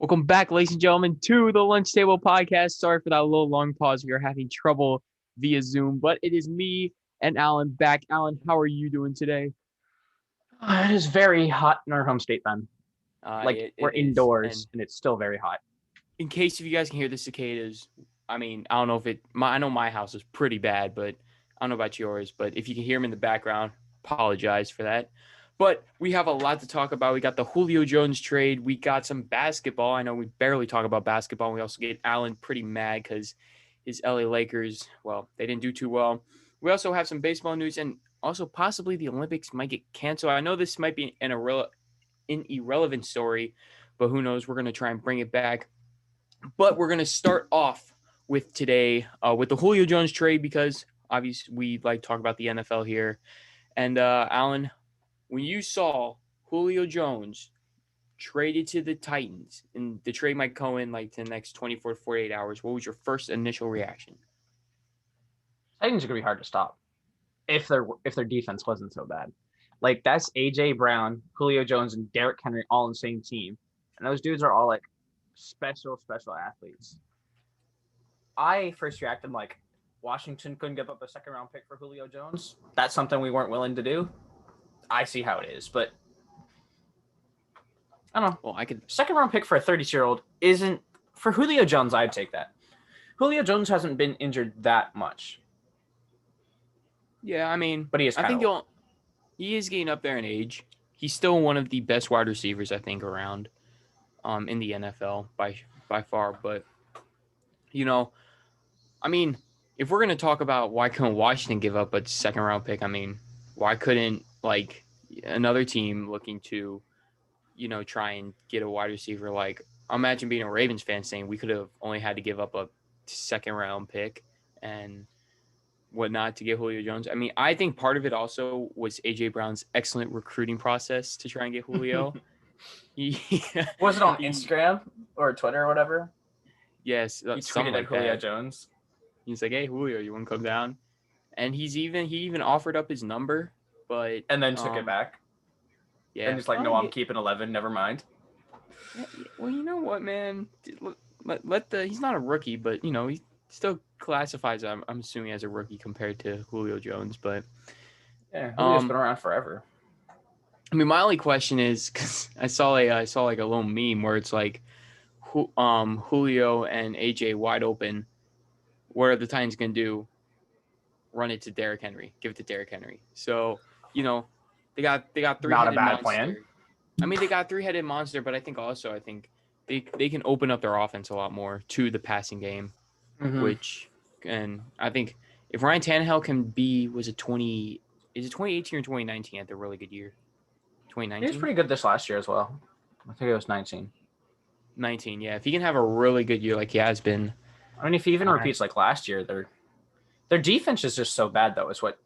Welcome back, ladies and gentlemen, to the Lunch Table Podcast. Sorry for that little long pause. We are having trouble via Zoom, but it is me and Alan back. Alan, how are you doing today? It is very hot in our home state, Ben. We're It is. indoors, And and it's still very hot. in case if you guys can hear the cicadas, I don't know if I know my house is pretty bad, but I don't know about yours. But if you can hear them in the background, apologize for that. But we have a lot to talk about. We got the Julio Jones trade. We got some basketball. I know we barely talk about basketball. We also get Alan pretty mad because his LA Lakers, well, they didn't do too well. We also have some baseball news and also possibly the Olympics might get canceled. I know this might be an irrelevant story, but who knows? We're going to try and bring it back. But we're going to start off with today with the Julio Jones trade because obviously we like talk about the NFL here. And Alan, when you saw Julio Jones traded to the Titans and the trade might go in like the next 24 to 48 hours, what was your first initial reaction? Titans are gonna be hard to stop if their defense wasn't so bad. Like that's AJ Brown, Julio Jones, and Derrick Henry all in the same team, and those dudes are all like special athletes. I first reacted like Washington couldn't give up a second round pick for Julio Jones. That's something we weren't willing to do. I see how it is, but I don't know. Well, I could Second round pick for a 30-year-old isn't for Julio Jones. I'd take that. Julio Jones hasn't been injured that much. Yeah, but he is. He is getting up there in age. He's still one of the best wide receivers I think around, in the NFL by far. But if we're gonna talk about why couldn't Washington give up a second round pick, why couldn't like another team looking to, try and get a wide receiver? Like imagine being a Ravens fan saying we could have only had to give up a second round pick and whatnot to get Julio Jones. I think part of it also was AJ Brown's excellent recruiting process to try and get Julio. Was it on Instagram or Twitter or whatever? Yes, he tweeted at Julio Jones. He's like, "Hey Julio, you want to come down?" And he even offered up his number, but and then took it back. Yeah, and he's like, "No, I'm keeping 11. Never mind." Well, you know what, man? He's not a rookie, but he still classifies, I'm assuming, as a rookie compared to Julio Jones. But yeah, Julio's been around forever. My only question is because I saw like a little meme where it's like, Julio and AJ wide open. What are the Titans gonna do? Run it to Derrick Henry. Give it to Derrick Henry. So they got three-headed not a bad monster. Plan. They got three-headed monster, but I think they can open up their offense a lot more to the passing game, and I think if Ryan Tannehill can be, is it 2018 or 2019 had a really good year? 2019? He was pretty good this last year as well. I think it was 19. 19, yeah. If he can have a really good year like he has been. If he even repeats like last year, their defense is just so bad, though. Is what,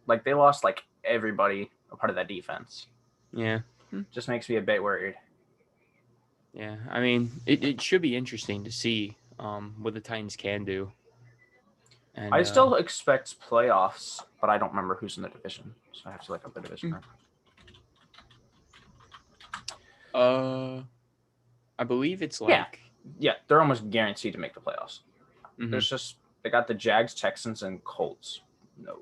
like, they lost like everybody a part of that defense. Yeah. Just makes me a bit worried. Yeah, it should be interesting to see what the Titans can do. And, I still expect playoffs, but I don't remember who's in the division, so I have to look up the division. I believe it's like yeah, they're almost guaranteed to make the playoffs. Mm-hmm. There's just they got the Jags, Texans, and Colts. No,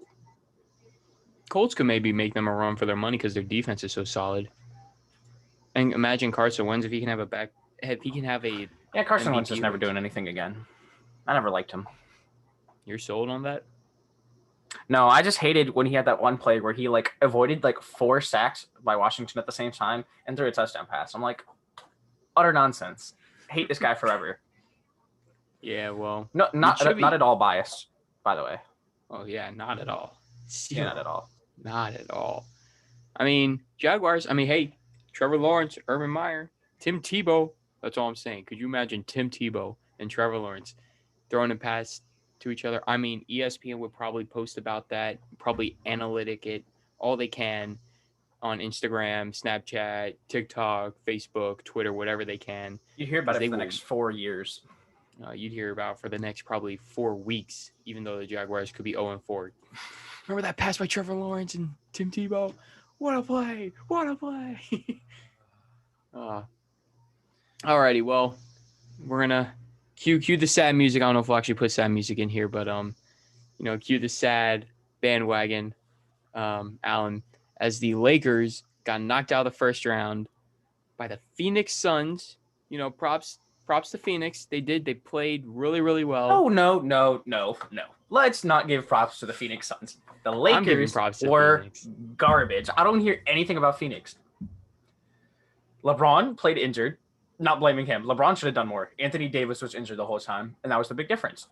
Colts could maybe make them a run for their money because their defense is so solid. And imagine Carson Wentz if he can have Carson Wentz is never doing anything again. I never liked him. You're sold on that? No, I just hated when he had that one play where he like avoided like 4 sacks by Washington at the same time and threw a touchdown pass. I'm like, utter nonsense. Hate this guy forever. Yeah, well, no, not at all biased, by the way. Oh yeah, not at all. Yeah, not at all. Not at all. Jaguars. Hey, Trevor Lawrence, Urban Meyer, Tim Tebow. That's all I'm saying. Could you imagine Tim Tebow and Trevor Lawrence throwing a pass to each other? ESPN would probably post about that, probably analytic it all they can on Instagram, Snapchat, TikTok, Facebook, Twitter, whatever they can. You hear about it for the next 4 years. You'd hear about for the next probably 4 weeks, even though the Jaguars could be 0-4. Remember that pass by Trevor Lawrence and Tim Tebow? What a play! What a play! Alrighty, well, we're gonna cue the sad music. I don't know if we'll actually put sad music in here, but cue the sad bandwagon, Alan, as the Lakers got knocked out of the first round by the Phoenix Suns. Props to Phoenix. They played really, really well. No. Let's not give props to the Phoenix Suns. The I'm giving Lakers props to were Phoenix. garbage. I don't hear anything about Phoenix. LeBron played injured. Not blaming him. LeBron should have done more. Anthony Davis was injured the whole time, and that was the big difference.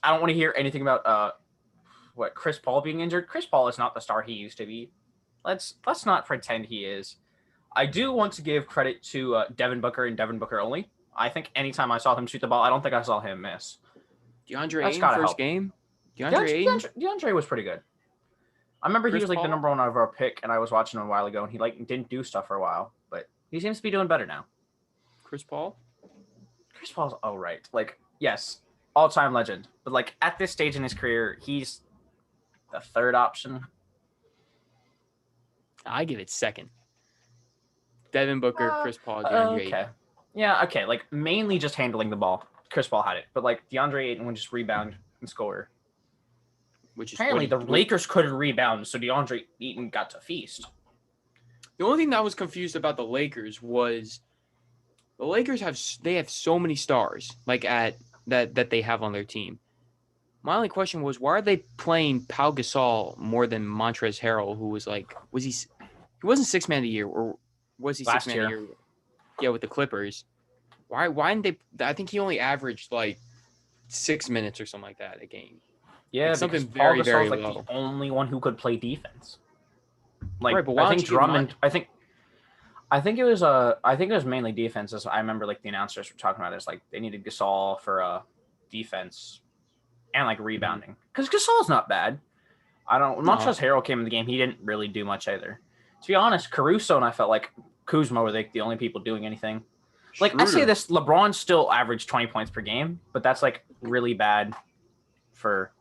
I don't want to hear anything about Chris Paul being injured. Chris Paul is not the star he used to be. Let's not pretend he is. I do want to give credit to Devin Booker and Devin Booker only. I think anytime I saw him shoot the ball, I don't think I saw him miss. DeAndre Ayton first help. Game. DeAndre was pretty good. I remember he was like Paul? the number one overall pick, and I was watching him a while ago, and he like didn't do stuff for a while, but he seems to be doing better now. Chris Paul? Chris Paul's all right. Like, yes, all-time legend, but like at this stage in his career, he's the third option. I give it second. Devin Booker, Chris Paul, DeAndre Ayton. Okay. Yeah, okay. Like mainly just handling the ball. Chris Paul had it, but like DeAndre Ayton would just rebound and score. Which is apparently the Lakers couldn't rebound, so DeAndre Ayton got to feast. The only thing that I was confused about the Lakers was the Lakers have so many stars like that they have on their team. My only question was, why are they playing Pau Gasol more than Montrezl Harrell, who was he wasn't six man of the year, or was he Last 6 man of the year? Yeah, with the Clippers. Why didn't they? I think he only averaged like 6 minutes or something like that a game. Yeah, like something very, very, very like low. the only one who could play defense. Like, right, but why I think Drummond. I think it was mainly defense. As I remember, like the announcers were talking about this, like they needed Gasol for defense and like rebounding, because Gasol's not bad. Montrezl Harrell came in the game. He didn't really do much either. To be honest, Caruso and I felt like Kuzma were like the only people doing anything. Like I say this, LeBron still averaged 20 points per game, but that's like really bad for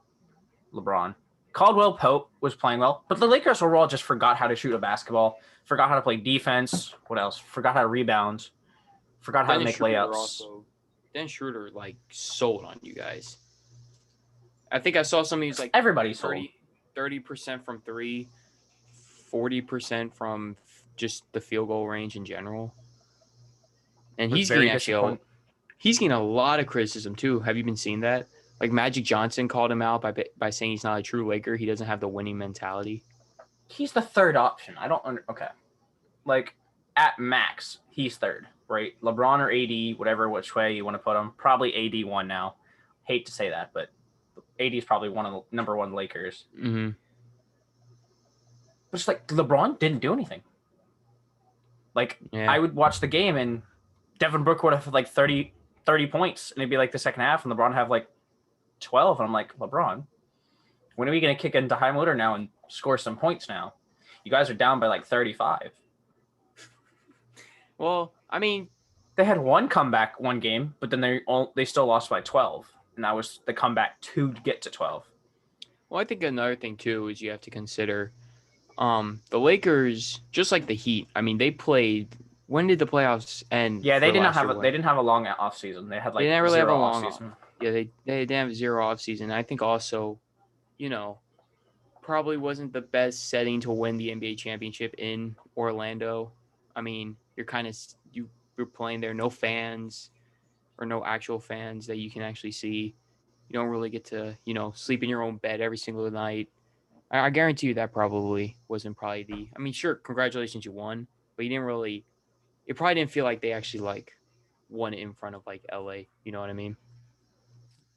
LeBron. Caldwell Pope was playing well, but the Lakers overall just forgot how to shoot a basketball, forgot how to play defense. What else? Forgot how to rebound, forgot how to make layups. Dennis Schroeder like sold on you guys. I think I saw somebody who's like everybody sold 30% from three, 40% from just the field goal range in general. And he's getting a lot of criticism too. Have you been seeing that? Like Magic Johnson called him out by saying he's not a true Laker. He doesn't have the winning mentality. He's the third option. Okay. Like at max, he's third, right? LeBron or AD, whatever which way you want to put him. Probably AD one now. Hate to say that, but AD is probably one of the number one Lakers. Mm-hmm. But it's like LeBron didn't do anything. Like I would watch the game and Devin Booker would have like 30 points, and it'd be like the second half, and LeBron would have like 12, and I'm like, LeBron, when are we going to kick into high motor now and score some points now? You guys are down by like 35. Well, I mean, they had one comeback one game, but then they still lost by 12, and that was the comeback to get to 12. Well, I think another thing too is you have to consider the Lakers, just like the Heat. I mean, they played. When did the playoffs end? Yeah, they didn't have a long off season. They had like they didn't really have a long off season. Yeah, they didn't have zero off season. I think also, probably wasn't the best setting to win the NBA championship in Orlando. I mean, you're playing there, no fans or no actual fans that you can actually see. You don't really get to, sleep in your own bed every single night. I guarantee you that probably wasn't I mean, sure, congratulations, you won, but you didn't really. It probably didn't feel like they actually like won in front of like LA. You know what I mean?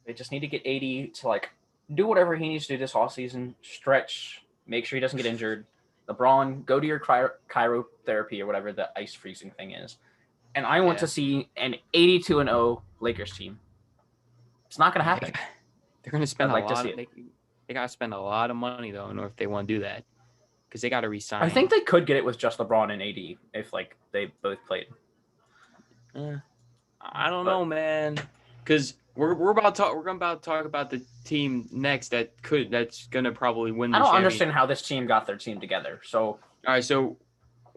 They just need to get AD to like do whatever he needs to do this offseason, stretch, make sure he doesn't get injured. LeBron, go to your cryotherapy or whatever the ice freezing thing is. And I want to see an 82-0 Lakers team. It's not going to happen. They're going to spend a lot. They got to spend a lot of money though in order if they want to do that. Because they got to resign. I think they could get it with just LeBron and AD if like they both played. I don't know, man. Because we're about to talk about the team next that's gonna probably win. The I don't understand how this team got their team together. So all right, so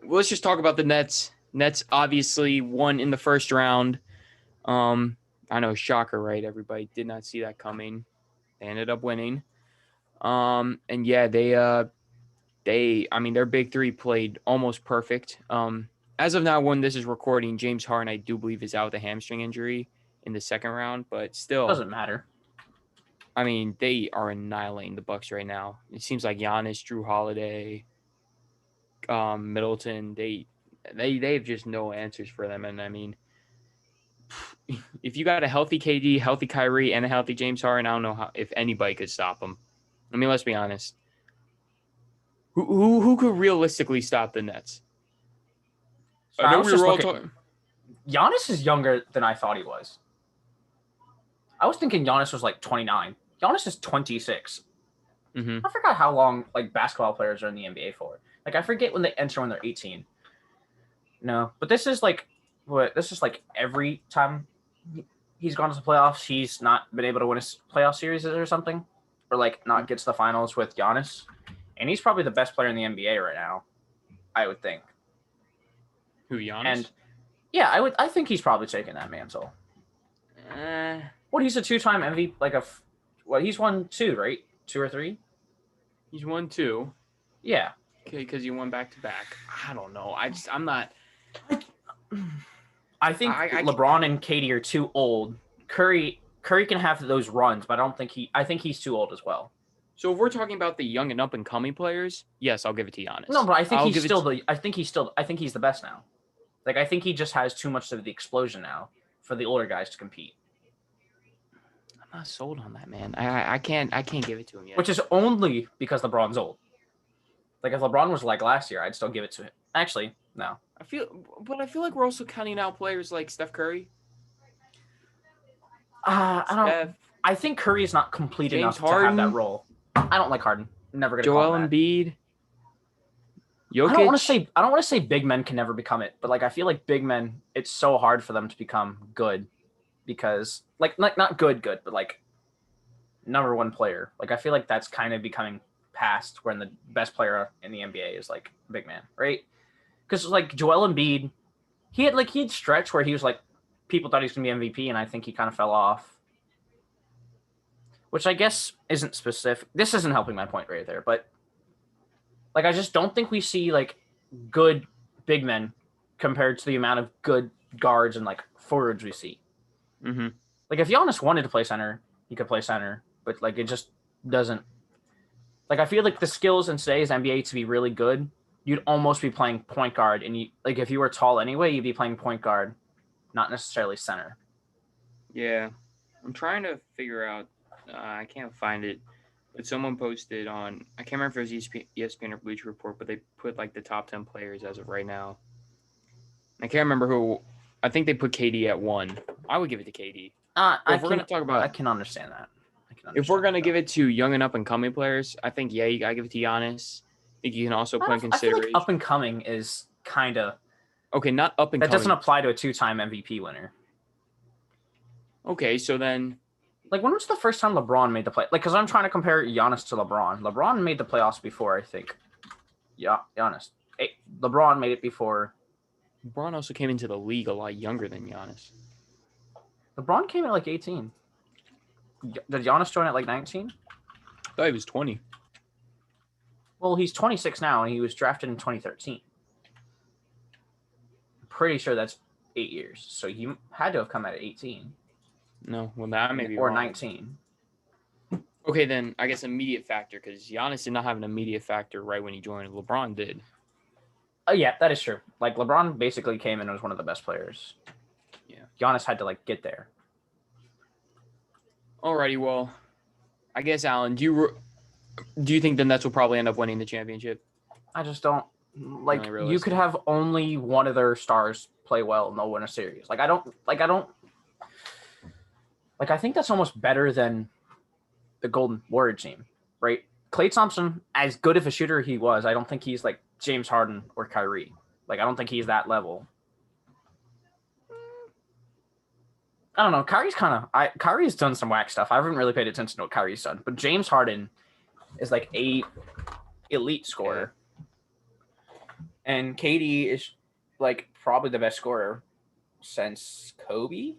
let's just talk about the Nets Nets obviously won in the first round. I know, shocker, right? Everybody did not see that coming. They ended up winning. And yeah, I mean, their big three played almost perfect. As of now, when this is recording, James Harden, I do believe, is out with a hamstring injury in the second round, but still, Doesn't matter. I mean, they are annihilating the Bucks right now. It seems like Giannis, Drew Holiday, Middleton, they have just no answers for them. And I mean, if you got a healthy KD, healthy Kyrie, and a healthy James Harden, I don't know if anybody could stop them. I mean, let's be honest. Who could realistically stop the Nets? So I I know was we just were all looking. talking. Giannis is younger than I thought he was. I was thinking Giannis was like 29. Giannis is 26. Mm-hmm. I forgot how long like basketball players are in the NBA for. Like I forget when they enter when they're 18. No, but this is like every time he's gone to the playoffs, he's not been able to win a playoff series or something, or like not get to the finals with Giannis, and he's probably the best player in the NBA right now, I would think. Who, Giannis? And yeah, I think he's probably taking that mantle. What, he's a 2-time MVP, he's won 2, right? 2 or 3? He's won 2. Yeah. Okay, because he won back to back. I don't know. I'm not. I think LeBron and KD are too old. Curry can have those runs, but I think he's too old as well. So if we're talking about the young and up and coming players, yes, I'll give it to Giannis. No, but I think I think he's the best now. Like I think he just has too much of the explosion now for the older guys to compete. I'm not sold on that, man. I can't give it to him yet. Which is only because LeBron's old. Like if LeBron was like last year, I'd still give it to him. Actually, no. I feel like we're also counting out players like Steph Curry. I think Curry is not complete James enough Harden, to have that role. I don't like Harden. Never gonna Joel call him that. Embiid. Jokic. I don't want to say big men can never become it, but like I feel like big men, it's so hard for them to become good because like not good, but like number one player. Like I feel like that's kind of becoming past when the best player in the NBA is like big man, right? Because like Joel Embiid, he had stretch where he was like people thought he was gonna be MVP, and I think he kind of fell off. Which I guess isn't specific. This isn't helping my point right there, but like I just don't think we see like good big men compared to the amount of good guards and like forwards we see. Mm-hmm. Like if Giannis wanted to play center, he could play center, but like it just doesn't. Like I feel like the skills in today's NBA to be really good, you'd almost be playing point guard, and you like if you were tall anyway, you'd be playing point guard, not necessarily center. Yeah, I'm trying to figure out. I can't find it, but someone posted on. I can't remember if it was ESPN or Bleacher Report, but they put like the top 10 players as of right now. I can't remember who. I think they put KD at 1. I would give it to KD. If we're gonna talk about, I can understand that. If we're gonna give it to young and up and coming players, I think you gotta give it to Giannis. I think you can also put in consideration. I feel like up and coming is kind of okay. Not up and coming. That doesn't apply to a 2-time MVP winner. Okay, so then. Like, when was the first time LeBron made the play? Like, because I'm trying to compare Giannis to LeBron. LeBron made the playoffs before, I think. Yeah, Giannis. LeBron made it before. LeBron also came into the league a lot younger than Giannis. LeBron came at like 18. Did Giannis join at like 19? I thought he was 20. Well, he's 26 now, and he was drafted in 2013. I'm pretty sure that's 8 years. So he had to have come out at 18. No, well, that may be or wrong. 19. Okay, then I guess immediate factor, because Giannis did not have an immediate factor right when he joined. LeBron did. Oh, yeah, that is true. Like, LeBron basically came in and was one of the best players. Yeah. Giannis had to, like, get there. Alrighty, well, I guess, Alan, do you think the Nets will probably end up winning the championship? I just don't. Like, you could have only one of their stars play well and they'll win a series. I think that's almost better than the Golden Warrior team, right? Klay Thompson, as good of a shooter he was, I don't think he's like James Harden or Kyrie. Like, I don't think he's that level. I don't know. Kyrie's done some whack stuff. I haven't really paid attention to what Kyrie's done, but James Harden is like a elite scorer, and KD is like probably the best scorer since Kobe.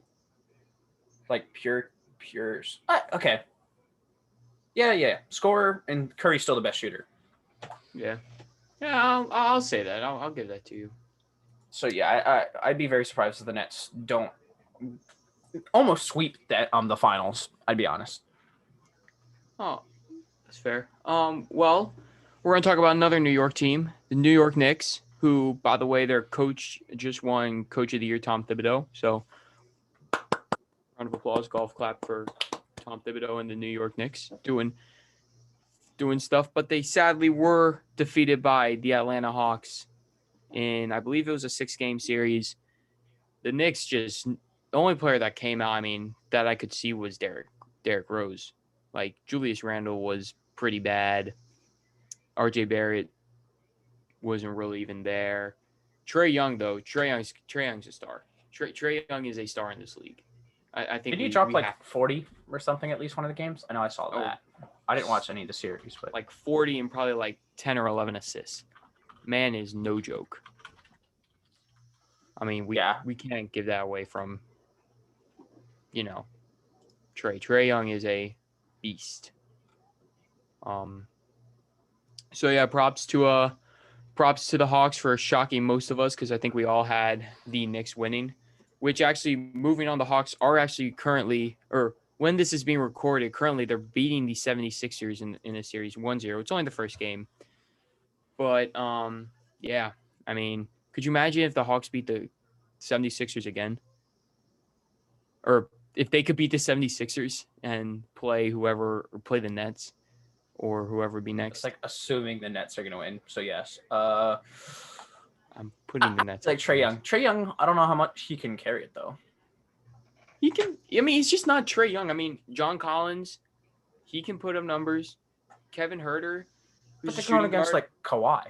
Like pure. Okay. Yeah. Scorer and Curry's still the best shooter. Yeah. Yeah, I'll say that. I'll give that to you. So yeah, I'd be very surprised if the Nets don't almost sweep that the finals. I'd be honest. Oh, that's fair. Well, we're gonna talk about another New York team, the New York Knicks, who, by the way, their coach just won Coach of the Year, Tom Thibodeau. So, round of applause, golf clap for Tom Thibodeau and the New York Knicks doing stuff. But they sadly were defeated by the Atlanta Hawks in, I believe it was a 6-game series. The Knicks just, the only player that came out, I mean, that I could see was Derrick Rose. Like, Julius Randle was pretty bad. RJ Barrett wasn't really even there. Trae Young, though, Trae Young's a star. Trae Young is a star in this league. I think Did he drop like 40 or something at least one of the games? I know I saw that. I didn't watch any of the series, but like 40 and probably like 10 or 11 assists. Man is no joke. I mean, we can't give that away from, Trae. Trae Young is a beast. So yeah, props to the Hawks for shocking most of us, because I think we all had the Knicks winning, which actually, moving on, the Hawks are actually currently, or when this is being recorded, currently they're beating the 76ers in a series 1-0. It's only the first game. But yeah, I mean, could you imagine if the Hawks beat the 76ers again? Or if they could beat the 76ers and play the Nets or whoever would be next. It's like assuming the Nets are going to win. So yes. I'm putting the Nets. Like Trae Young. Trae Young, I don't know how much he can carry it though. He can. I mean, he's just not Trae Young. I mean, John Collins, he can put up numbers. Kevin Huerter, who's they're going against like Kawhi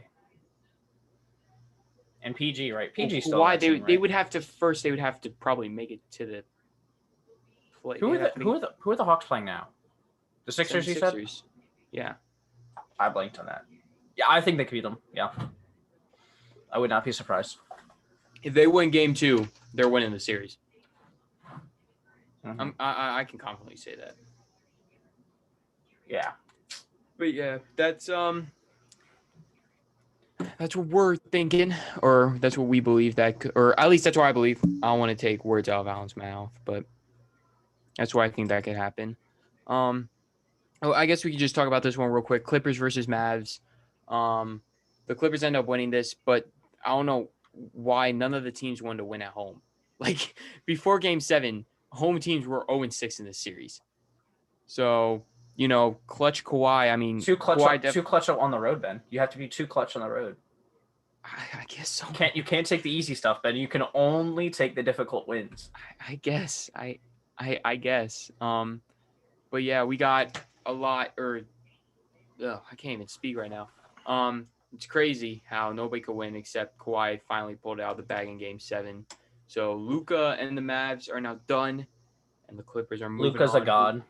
and PG, right? PG still. Kawhi, they would have to probably make it to the play. Who are the Hawks playing now? The Sixers, you said? Yeah. I blanked on that. Yeah, I think they could beat them. Yeah. I would not be surprised. If they win game 2, they're winning the series. Mm-hmm. I can confidently say that. Yeah. But yeah, that's what we're thinking, or that's what we believe or at least that's what I believe. I don't want to take words out of Alan's mouth, but that's why I think that could happen. I guess we could just talk about this one real quick. Clippers versus Mavs. The Clippers end up winning this, but I don't know why none of the teams wanted to win at home. Like, before Game 7, home teams were 0-6 in this series. So, clutch Kawhi. I mean, too clutch on the road, Ben. You have to be too clutch on the road. I guess so. You can't take the easy stuff, Ben. You can only take the difficult wins. I guess. I guess. But yeah, we got a lot. I can't even speak right now. It's crazy how nobody could win except Kawhi finally pulled out the bag in Game 7. So Luka and the Mavs are now done, and the Clippers are moving Luka's on. a god.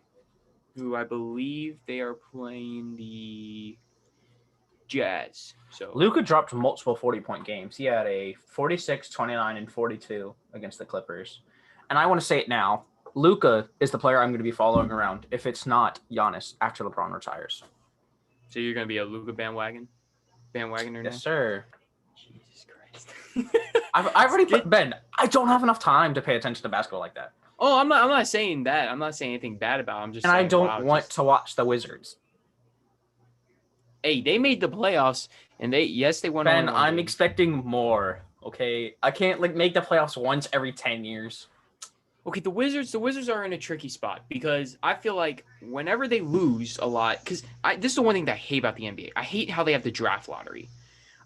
Who I believe they are playing the Jazz. So Luka dropped multiple 40-point games. He had a 46, 29, and 42 against the Clippers. And I want to say it now. Luka is the player I'm going to be following around if it's not Giannis after LeBron retires. So you're going to be a Luka bandwagoner now? Yes, sir. Jesus Christ. I've already Ben, I don't have enough time to pay attention to basketball like that. Oh, I'm not saying that. I'm not saying anything bad about it. I'm just saying, I don't want to watch the Wizards. Hey, they made the playoffs, and they won. Ben, I'm expecting more. Okay, I can't make the playoffs once every 10 years. Okay, the Wizards are in a tricky spot because I feel like whenever they lose a lot, because this is the one thing that I hate about the NBA. I hate how they have the draft lottery.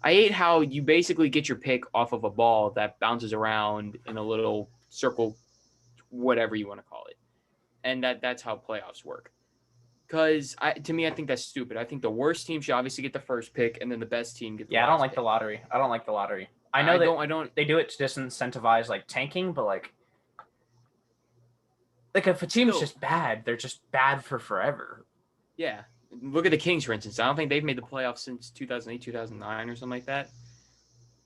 I hate how you basically get your pick off of a ball that bounces around in a little circle, whatever you want to call it, and that's how playoffs work. Because to me, I think that's stupid. I think the worst team should obviously get the first pick, and then the best team get the last I don't like pick. the lottery. I don't like the lottery. I know I don't. They do it to disincentivize tanking, but if a team's just bad, they're just bad for forever. Yeah. Look at the Kings, for instance. I don't think they've made the playoffs since 2008, 2009 or something like that.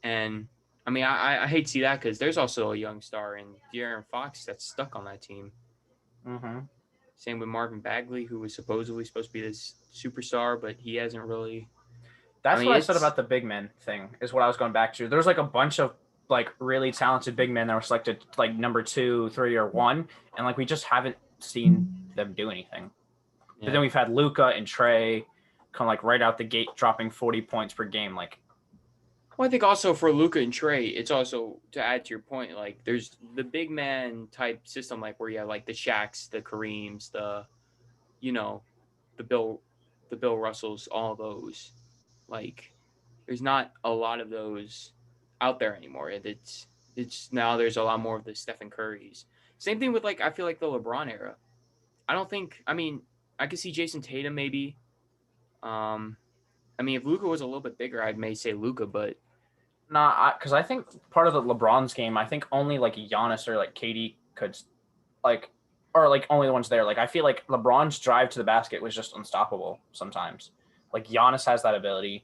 And, I mean, I hate to see that because there's also a young star in De'Aaron Fox that's stuck on that team. Mm-hmm. Same with Marvin Bagley, who was supposedly supposed to be this superstar, but he hasn't really. I That's mean, what I said it's about the big men thing. Is what I was going back to. There's like a bunch of like really talented big men that were selected like number 2, 3, or 1, and like we just haven't seen them do anything. But yeah. then we've had Luka and Trey come like right out the gate, dropping 40 points per game. Like, Well, I think also for Luca and Trey, it's also to add to your point. Like, there's the big man type system, like where you have like the Shaqs, the Kareems, the you know, the Bill Russells, all those. Like, there's not a lot of those out there anymore. It's now there's a lot more of the Stephen Currys. Same thing with like I feel like the LeBron era. I don't think. I mean, I could see Jason Tatum maybe. Um, I mean, if Luca was a little bit bigger, I may say Luca, but nah, because I think part of the LeBron's game, I think only like Giannis or like KD could like, or like only the ones there. Like I feel like LeBron's drive to the basket was just unstoppable sometimes. Like Giannis has that ability.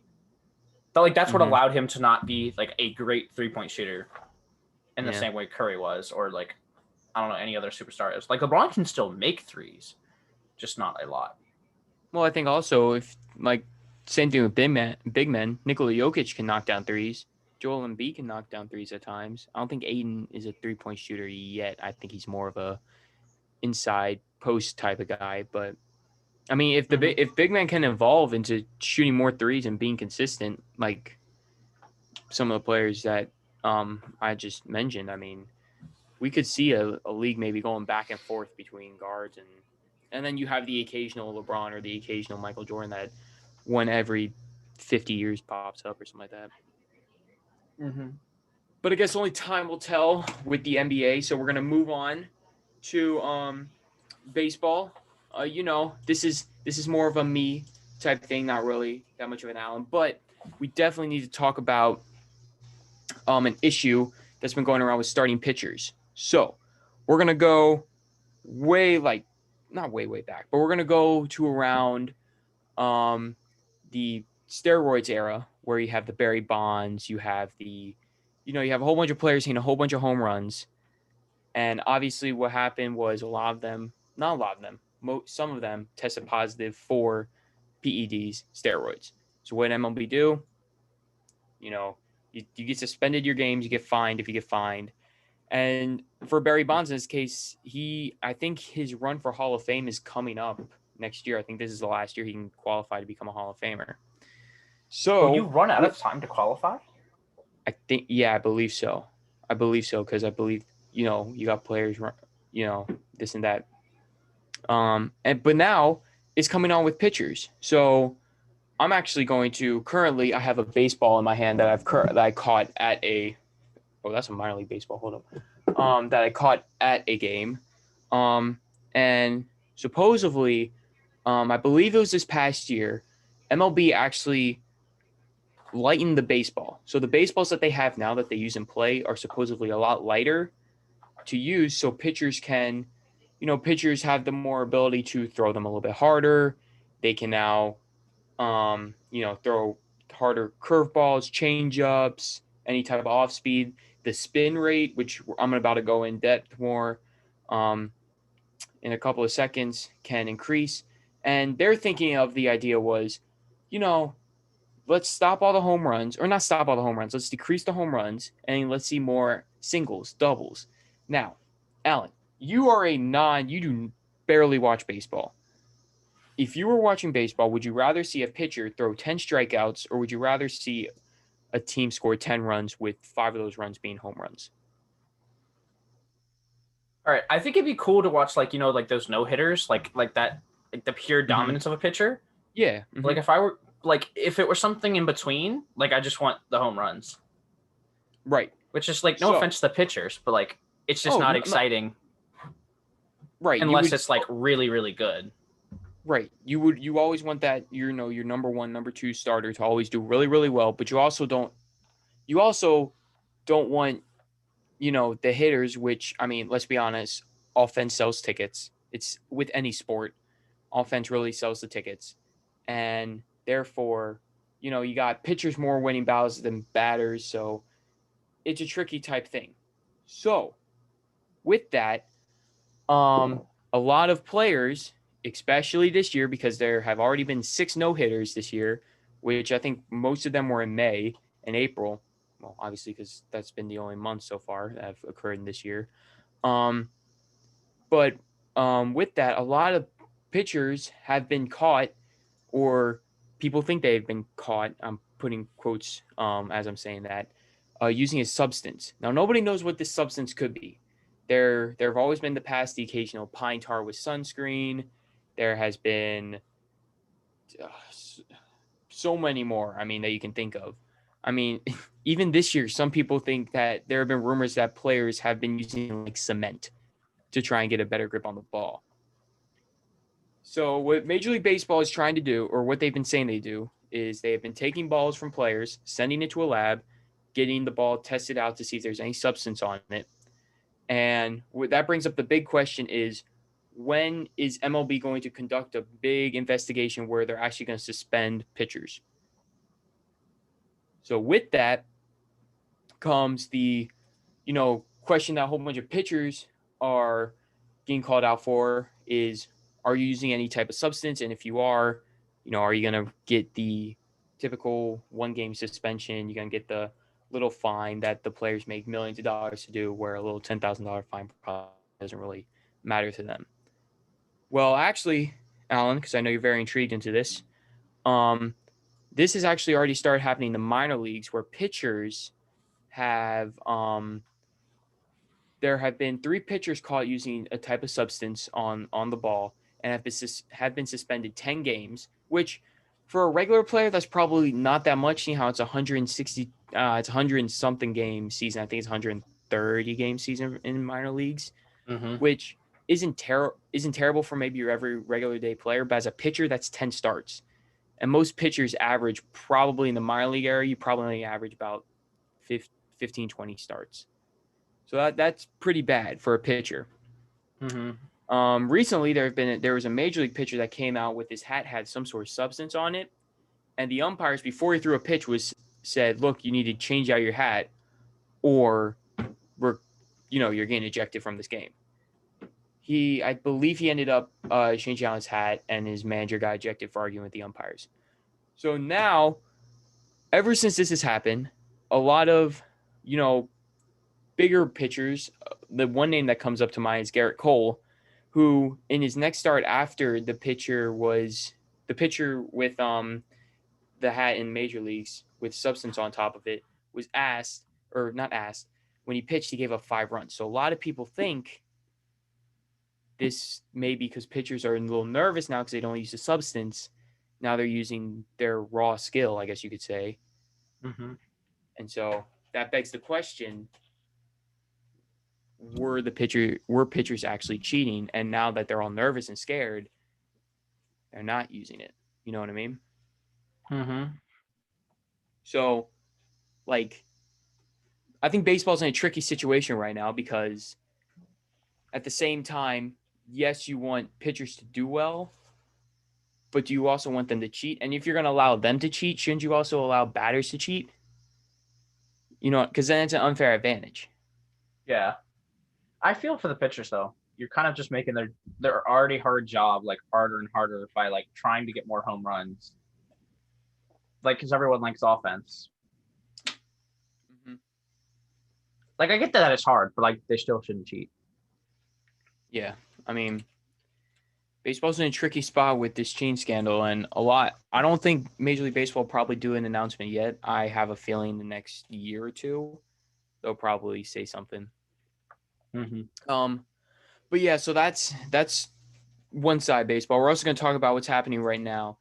But like that's what mm-hmm. allowed him to not be like a great 3-point shooter in the Yeah. same way Curry was, or like I don't know any other superstar is. Like LeBron can still make threes, just not a lot. Well, I think also if like same thing with big men. Nikola Jokic can knock down threes. Joel Embiid can knock down threes at times. I don't think Aiden is a 3-point shooter yet. I think he's more of a inside post type of guy. But I mean, Mm-hmm. if big man can evolve into shooting more threes and being consistent, like some of the players that I just mentioned, I mean, we could see a league maybe going back and forth between guards and then you have the occasional LeBron or the occasional Michael Jordan that one every 50 years pops up or something like that. Mm-hmm. But I guess only time will tell with the NBA. So we're gonna move on to baseball. This is more of a me type thing, not really that much of an Allen, but we definitely need to talk about an issue that's been going around with starting pitchers. So we're gonna go way like not way back, but we're gonna go to around um, the steroids era where you have the Barry Bonds, you have you have a whole bunch of players hitting a whole bunch of home runs, and obviously what happened was a lot of them, not a lot of them, some of them tested positive for PEDs, steroids. So what MLB do? You know, you get suspended your games, you get fined if you get fined. And for Barry Bonds in this case, I think his run for Hall of Fame is coming up next year. I think this is the last year he can qualify to become a Hall of Famer. Oh, you So run out of time to qualify? I think, yeah, I believe so. I believe so because I believe you got players, this and that. But now it's coming on with pitchers. So I'm actually going to currently I have a baseball in my hand that I caught at a. Oh, that's a minor league baseball. Hold up. That I caught at a game. And supposedly, I believe it was this past year, MLB actually lightened the baseball. So the baseballs that they have now that they use in play are supposedly a lot lighter to use, so pitchers have the more ability to throw them a little bit harder. They can now, throw harder curveballs, changeups, any type of off speed. The spin rate, which I'm about to go in depth more um, in a couple of seconds, can increase. And their thinking of the idea was, you know, let's stop all the home runs, or not stop all the home runs. Let's decrease the home runs, and let's see more singles, doubles. Now, Alan, you do barely watch baseball. If you were watching baseball, would you rather see a pitcher throw 10 strikeouts, or would you rather see a team score 10 runs with 5 of those runs being home runs? All right, I think it'd be cool to watch like like those no hitters, like that, like the pure Mm-hmm. dominance of a pitcher. Yeah. Like Mm-hmm. if I were like if it were something in between, like I just want the home runs, Right. which is like no So, offense to the pitchers, but like it's just oh, not no, no, exciting right. You unless would, it's like really really good. right. You always want that, your number one, number two starter to always do really, really well, but you also don't want the hitters, which, I mean, let's be honest, offense sells tickets. It's with any sport, offense really sells the tickets. And therefore, you got pitchers more winning battles than batters. So it's a tricky type thing. So with that, a lot of players, especially this year, because there have already been 6 no-hitters this year, which I think most of them were in May and April. Well, obviously, because that's been the only month so far that have occurred in this year. Um, but with that, a lot of pitchers have been caught, or people think they've been caught. I'm putting quotes as I'm saying that, using a substance. Now, nobody knows what this substance could be. There have always been the past the occasional pine tar with sunscreen. There has been uh, so many more. I mean, that you can think of. I mean, even this year, some people think that there have been rumors that players have been using like cement to try and get a better grip on the ball. So what Major League Baseball is trying to do, or what they've been saying they do, is they have been taking balls from players, sending it to a lab, getting the ball tested out to see if there's any substance on it. And what that brings up the big question is, when is MLB going to conduct a big investigation where they're actually going to suspend pitchers? So with that comes the, question that a whole bunch of pitchers are getting called out for is, are you using any type of substance? And if you are, are you going to get the typical 1-game suspension? You're going to get the little fine that the players make millions of dollars to do, where a little $10,000 fine probably doesn't really matter to them. Well, actually, Alan, because I know you're very intrigued into this, this has actually already started happening in the minor leagues, where pitchers have there have been 3 pitchers caught using a type of substance on the ball and have been suspended 10 games, which for a regular player that's probably not that much. You know how it's 160, it's 100 something game season. I think it's 130 game season in minor leagues, which isn't terrible for maybe your every regular day player, but as a pitcher, that's 10 starts. And most pitchers average, probably in the minor league area, you probably only average about 15, 20 starts. So that's pretty bad for a pitcher. Recently, there was a major league pitcher that came out with his hat had some sort of substance on it, and the umpires, before he threw a pitch, said, "Look, you need to change out your hat, or you're getting ejected from this game." I believe he ended up changing out his hat, and his manager got ejected for arguing with the umpires. So now, ever since this has happened, a lot of bigger pitchers, the one name that comes up to mind is Garrett Cole, who in his next start after the pitcher with the hat in major leagues with substance on top of it, was asked, or not asked, when he pitched, he gave up 5 runs. So a lot of people think this may be because pitchers are a little nervous now because they don't use the substance. Now they're using their raw skill, I guess you could say. And so that begs the question, were pitchers actually cheating? And now that they're all nervous and scared, they're not using it. You know what I mean? So, like, I think baseball's in a tricky situation right now, because at the same time, yes, you want pitchers to do well, but do you also want them to cheat? And if you're going to allow them to cheat, shouldn't you also allow batters to cheat? Because then it's an unfair advantage. Yeah. I feel for the pitchers though. You're kind of just making their already hard job like harder and harder by like trying to get more home runs. Like, because everyone likes offense. Like, I get that it's hard, but like they still shouldn't cheat. Yeah, I mean, baseball's in a tricky spot with this cheating scandal, and I don't think Major League Baseball will probably do an announcement yet. I have a feeling the next year or two they'll probably say something. But yeah, so that's one side baseball. We're also going to talk about what's happening right now.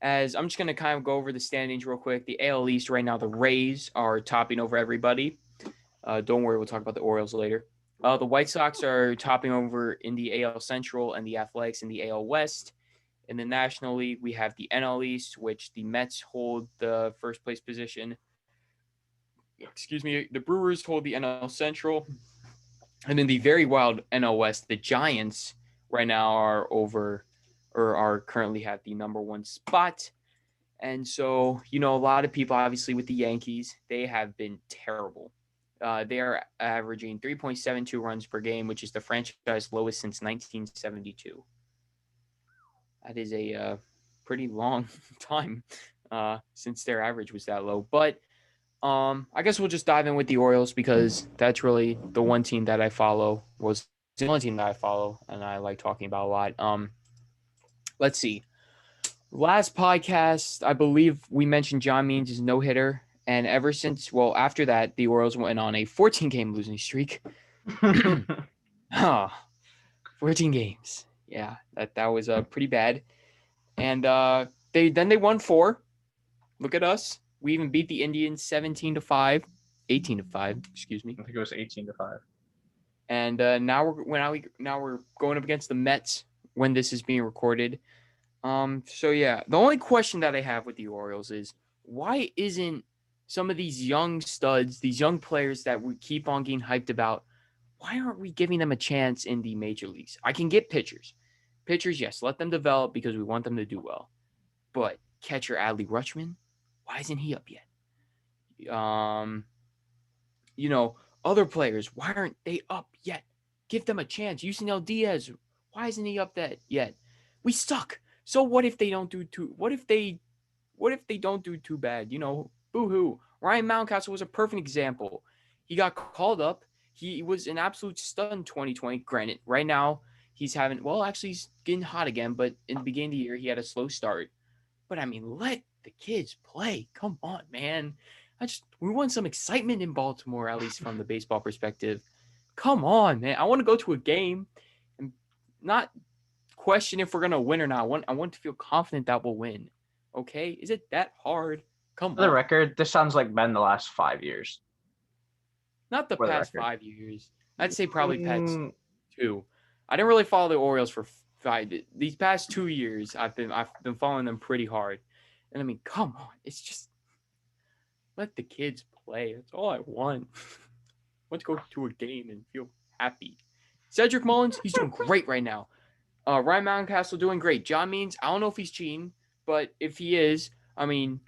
As I'm just going to kind of go over the standings real quick. The AL East right now, the Rays are topping over everybody. Don't worry, we'll talk about the Orioles later. The White Sox are topping over in the AL Central, and the Athletics in the AL West. In the National League, we have the NL East, which the Mets hold the first place position. The Brewers hold the NL Central. And in the very wild NL West, the Giants right now are currently at the number 1 spot. And so, a lot of people, obviously, with the Yankees, they have been terrible. They are averaging 3.72 runs per game, which is the franchise lowest since 1972. That is a pretty long time since their average was that low. But I guess we'll just dive in with the Orioles because that's really the one team that I follow. Was the only team that I follow and I like talking about a lot. Let's see. Last podcast, I believe we mentioned John Means' no hitter, and ever since, well, after that, the Orioles went on a 14-game losing streak. 14 games. Yeah, that was pretty bad. And they won 4. Look at us. We even beat the Indians 17-5, 18-5. Excuse me. I think it was 18-5. And now we're going up against the Mets when this is being recorded. So yeah, the only question that I have with the Orioles is why isn't some of these young studs, these young players that we keep on getting hyped about, why aren't we giving them a chance in the major leagues? I can get pitchers. Pitchers, yes, let them develop because we want them to do well. But catcher Adley Rutschman, why isn't he up yet? Other players, why aren't they up yet? Give them a chance. Yusniel Diaz, why isn't he up that yet? We suck. So what if they don't do too? What if they don't do too bad? Boo-hoo. Ryan Mountcastle was a perfect example. He got called up. He was an absolute stud in 2020. Granted, right now he's he's getting hot again. But in the beginning of the year, he had a slow start. But I mean, let the kids play. Come on, man. We want some excitement in Baltimore, at least from the baseball perspective. Come on, man. I want to go to a game and not question if we're gonna win or not. I want to feel confident that we'll win. Okay? Is it that hard? Come For the on. record, this sounds like been the last 5 years. Not the For the past record. 5 years. I'd say probably past 2. I didn't really follow the Orioles for 5. These past 2 years, I've been following them pretty hard. And I mean, come on. It's just let the kids play. That's all I want. I want to go to a game and feel happy. Cedric Mullins, he's doing great right now. Ryan Mountcastle doing great. John Means, I don't know if he's cheating, but if he is, I mean,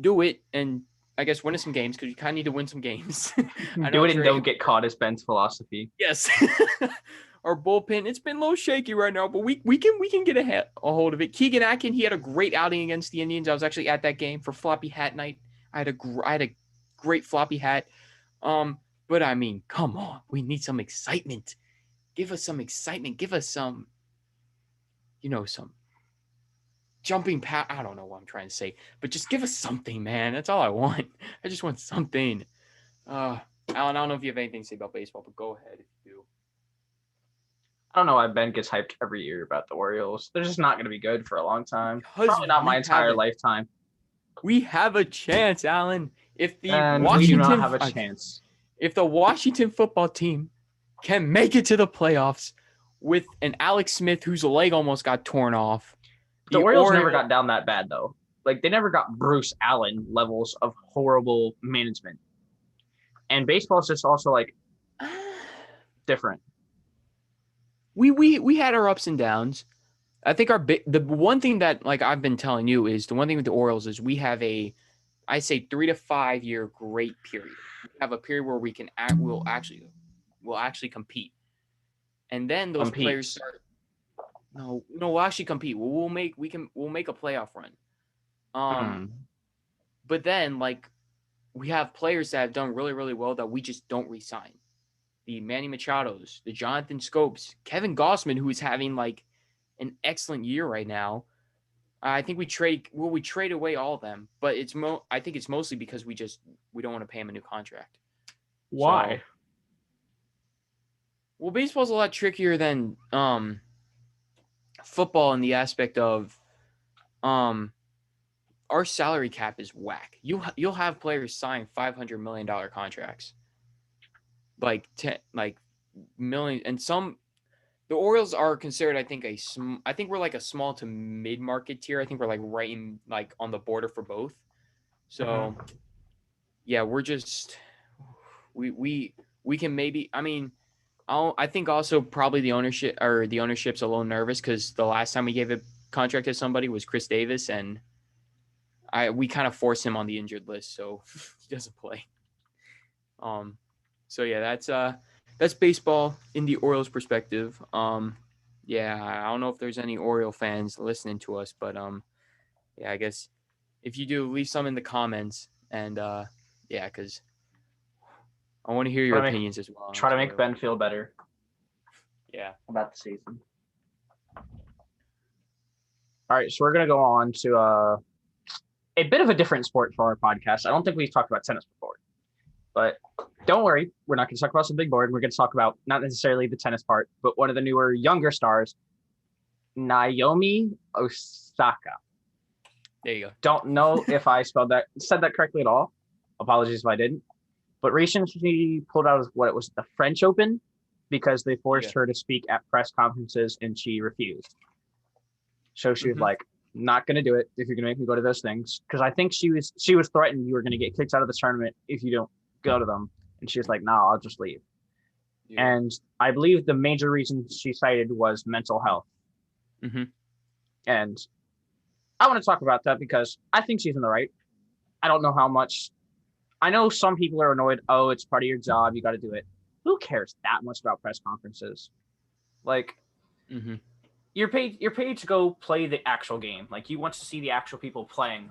do it and I guess win some games because you kind of need to win some games. I know Do it it's and very don't get caught is Ben's philosophy. yes. Our bullpen, it's been a little shaky right now, but we can get a hold of it. Keegan Atkin, he had a great outing against the Indians. I was actually at that game for Floppy Hat Night. I had a great floppy hat. But I mean, come on, we need some excitement. Give us some excitement. Give us some some jumping power. I don't know what I'm trying to say, but just give us something, man. That's all I want. I just want something. Alan, I don't know if you have anything to say about baseball, but go ahead if you do. I don't know why Ben gets hyped every year about the Orioles. They're just not going to be good for a long time. Because Probably not my entire lifetime. We have a chance, Alan. If the And we do not have a chance. If the Washington football team can make it to the playoffs with an Alex Smith whose leg almost got torn off. The Orioles never got down that bad, though. Like, they never got Bruce Allen levels of horrible management. And baseball is just also, like, different. We had our ups and downs. I think the one thing that, like I've been telling you, is the one thing with the Orioles is we have I say 3 to 5 year great period. We have a period where we'll actually compete. And then those players start. No, we'll actually compete. We'll make a playoff run. But then we have players that have done really, really well that we just don't re-sign. The Manny Machados, the Jonathan Scopes, Kevin Gossman, who is having an excellent year right now. I think we trade away all of them, but I think it's mostly because we don't want to pay him a new contract. Why? So, well, baseball's a lot trickier than football in the aspect of our salary cap is whack. You'll have players sign $500 million contracts, million, and some. The Orioles are considered, I think, I think we're like a small to mid-market tier. I think we're right in on the border for both. So, yeah, we're just we can maybe. I mean, I think also probably the ownership the ownership's a little nervous because the last time we gave a contract to somebody was Chris Davis, and we kind of forced him on the injured list, so he doesn't play. So yeah, that's baseball in the Orioles perspective. Yeah, I don't know if there's any Oriole fans listening to us, but yeah, I guess if you do, leave some in the comments, and yeah, because I want to hear your Try to make opinions as well on try this to make Oriole. Ben feel better Yeah. about the season. All right, so we're gonna go on to a bit of a different sport for our podcast. I don't think we've talked about tennis before, but don't worry, we're not going to talk about something boring. We're going to talk about not necessarily the tennis part, but one of the newer, younger stars, Naomi Osaka. There you go. Don't know if I said that correctly at all. Apologies if I didn't. But recently she pulled out of what it was the French Open because they forced her to speak at press conferences and she refused. So she was like, not going to do it if you're going to make me go to those things. Because I think she was threatened you were going to get kicked out of the tournament if you don't go to them. And she was like, no, I'll just leave. Yeah. And I believe the major reason she cited was mental health. And I want to talk about that because I think she's in the right. I don't know how much. I know some people are annoyed. Oh, it's part of your job. You got to do it. Who cares that much about press conferences? Like, you're paid to go play the actual game. Like, you want to see the actual people playing.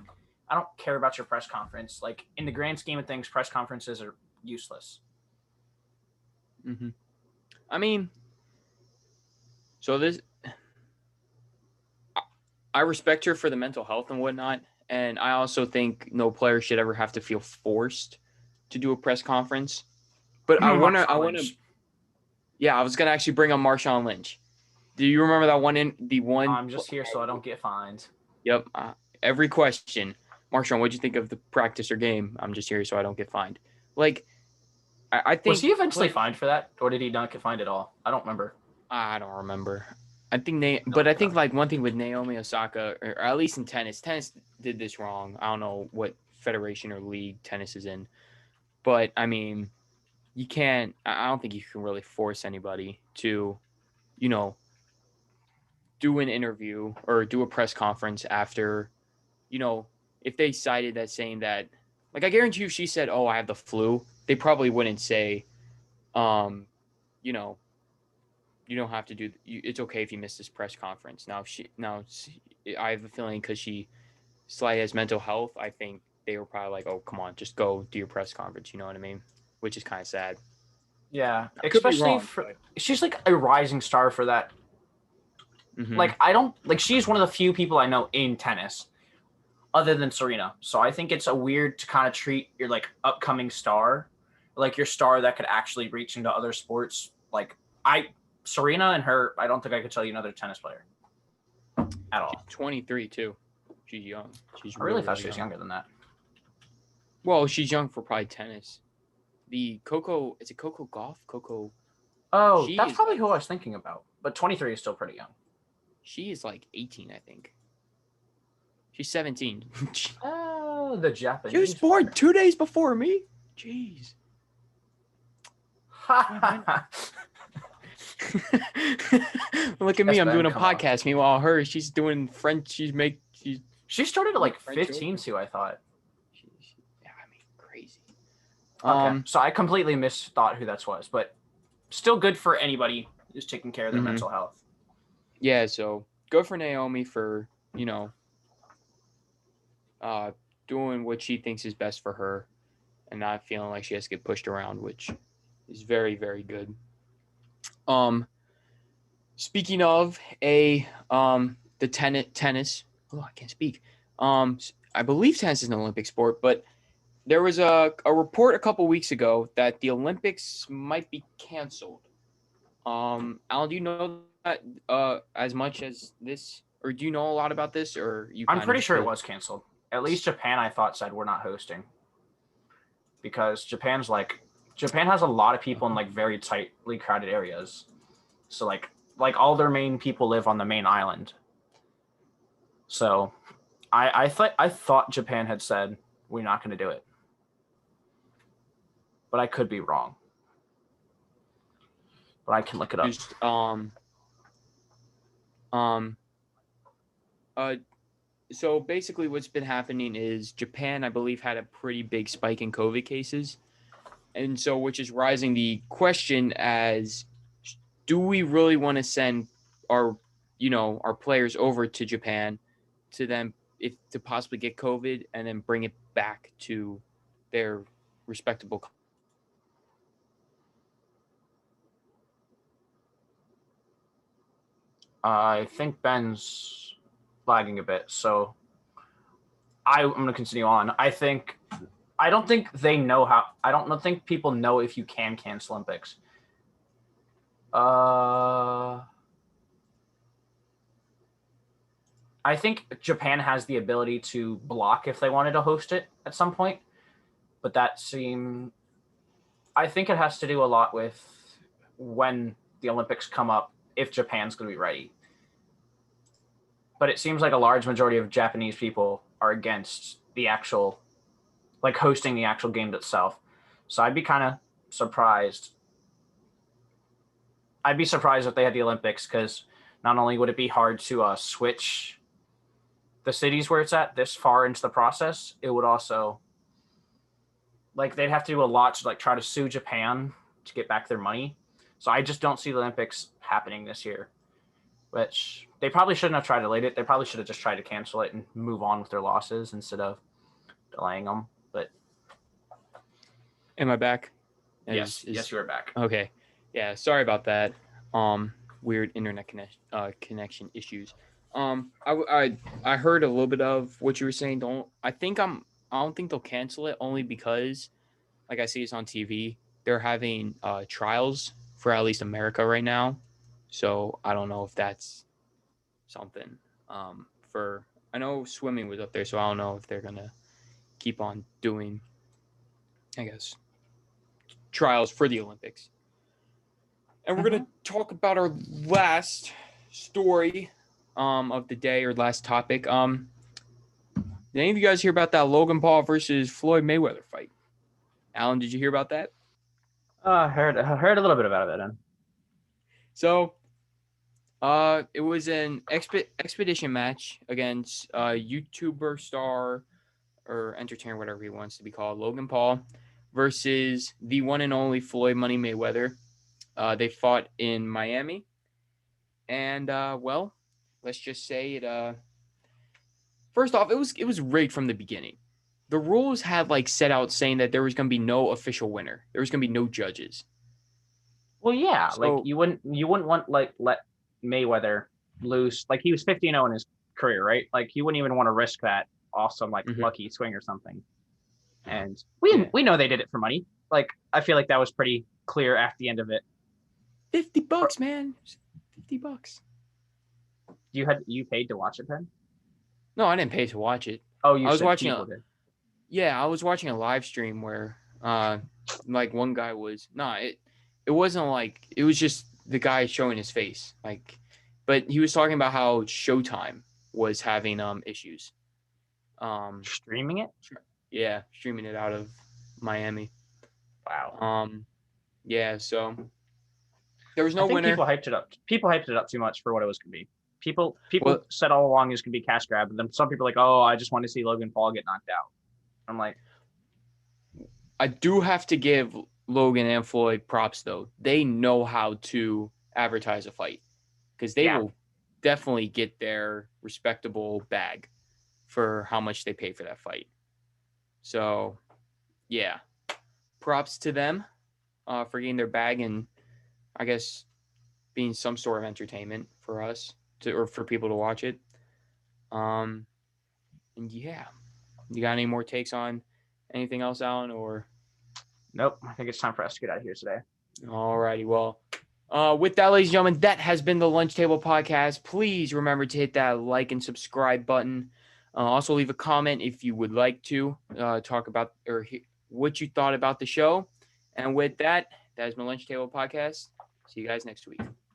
I don't care about your press conference. Like, in the grand scheme of things, press conferences are useless. I mean, so I respect her for the mental health and whatnot, and I also think no player should ever have to feel forced to do a press conference. But I want to. Yeah, I was gonna actually bring up Marshawn Lynch. Do you remember that one? I'm just here so I don't get fined. Yep. Every question, Marshawn, what'd you think of the practice or game? I'm just here so I don't get fined. Like, I think was he eventually fined for that, or did he not get fined at all? I don't remember. I don't remember. I think I think like one thing with Naomi Osaka, or at least in tennis did this wrong. I don't know what federation or league tennis is in, but I mean, you can't. I don't think you can really force anybody to, do an interview or do a press conference after, if they cited that saying that, like I guarantee you, if she said, "Oh, I have the flu," they probably wouldn't say, you don't have to do. It's okay if you miss this press conference. Now, I have a feeling because she slightly has mental health. I think they were probably like, "Oh, come on, just go do your press conference." You know what I mean? Which is kind of sad. Yeah, especially she's like a rising star for that. Like she's one of the few people I know in tennis, other than Serena. So I think it's a weird to kind of treat your like upcoming star, like your star that could actually reach into other sports. Like Serena and her, I don't think I could tell you another tennis player at all. She's 23 too. She's young. I really thought she was younger than that. Well, she's young for probably tennis. The Coco, is it Coco Golf? Coco. Oh, that's probably who I was thinking about. But 23 is still pretty young. She is like 18, I think. She's 17. Oh, the Japanese. She was born 2 days before me. Jeez. Look at me. I'm doing a podcast. Meanwhile, she's doing French. She started at like 15 too, I thought. Yeah, I mean, crazy. Okay, so I completely misthought who that was, but still good for anybody who's taking care of their mental health. Yeah, so good for Naomi for, doing what she thinks is best for her and not feeling like she has to get pushed around, which is very, very good. Speaking of the tennis, oh, I can't speak. I believe tennis is an Olympic sport, but there was a report a couple weeks ago that the Olympics might be canceled. Alan, do you know that as much as this, or do you know a lot about this, or you? I'm pretty sure it was canceled. At least Japan, I thought, said we're not hosting because Japan has a lot of people in like very tightly crowded areas. So like all their main people live on the main island. So I thought Japan had said we're not going to do it, but I could be wrong. But I can look it up. So basically what's been happening is Japan, I believe, had a pretty big spike in COVID cases. And so, which is rising the question as, do we really want to send our, our players over to Japan to them to possibly get COVID and then bring it back to their respectable. I think Ben's lagging a bit, so I'm going to continue on. I don't think they know how. I don't think people know if you can cancel Olympics. I think Japan has the ability to block if they wanted to host it at some point, but I think it has to do a lot with when the Olympics come up, if Japan's going to be ready. But it seems like a large majority of Japanese people are against the actual, like hosting the actual game itself. So I'd be kind of surprised. I'd be surprised if they had the Olympics, because not only would it be hard to switch the cities where it's at this far into the process, it would also, like, they'd have to do a lot to like try to sue Japan to get back their money. So I just don't see the Olympics happening this year, which they probably shouldn't have tried to delay it. They probably should have just tried to cancel it and move on with their losses instead of delaying them. But am I back? Yes, you are back. Okay. Yeah, sorry about that. Weird internet connection issues. I heard a little bit of what you were saying. I don't think they'll cancel it, only because, like, I see it's on TV. They're having trials for at least America right now. So I don't know if that's something. I know swimming was up there, so I don't know if they're gonna keep on doing, I guess, trials for the Olympics. And we're going to talk about our last story of the day, or last topic. Did any of you guys hear about that Logan Paul versus Floyd Mayweather fight? Alan, did you hear about that? I heard a little bit about it then. So it was an expedition match against YouTuber star or entertainer, whatever he wants to be called, Logan Paul, versus the one and only Floyd Money Mayweather. They fought in Miami, and well, let's just say it. First off, it was rigged from the beginning. The rules had like set out saying that there was going to be no official winner. There was going to be no judges. Well, yeah, So, like you wouldn't want like let Mayweather lose. Like, he was 50-0 in his career, right? Like, he wouldn't even want to risk that off some like lucky swing or something. And we know they did it for money. Like, I feel like that was pretty clear at the end of it. $50, man. $50. You paid to watch it then? No, I didn't pay to watch it. Oh, I was watching people did. Yeah, I was watching a live stream where like one guy was it wasn't like, it was just the guy showing his face, like, but he was talking about how Showtime was having issues. Streaming it? Yeah, streaming it out of Miami. Wow. Yeah, so there was no winner. People hyped it up. People hyped it up too much for what it was going to be. People said all along it was going to be cash grab, and then some people are like, oh, I just want to see Logan Paul get knocked out. I'm like, I do have to give Logan and Floyd props, though. They know how to advertise a fight, because they will definitely get their respectable bag for how much they pay for that fight. So, yeah, props to them for getting their bag, and I guess being some sort of entertainment for us or for people to watch it. And yeah, you got any more takes on anything else, Alan? Or nope, I think it's time for us to get out of here today. All righty. Well, with that, ladies and gentlemen, that has been the Lunch Table Podcast. Please remember to hit that like and subscribe button. Also, leave a comment if you would like to talk about or what you thought about the show. And with that, that is my Lunch Table Podcast. See you guys next week.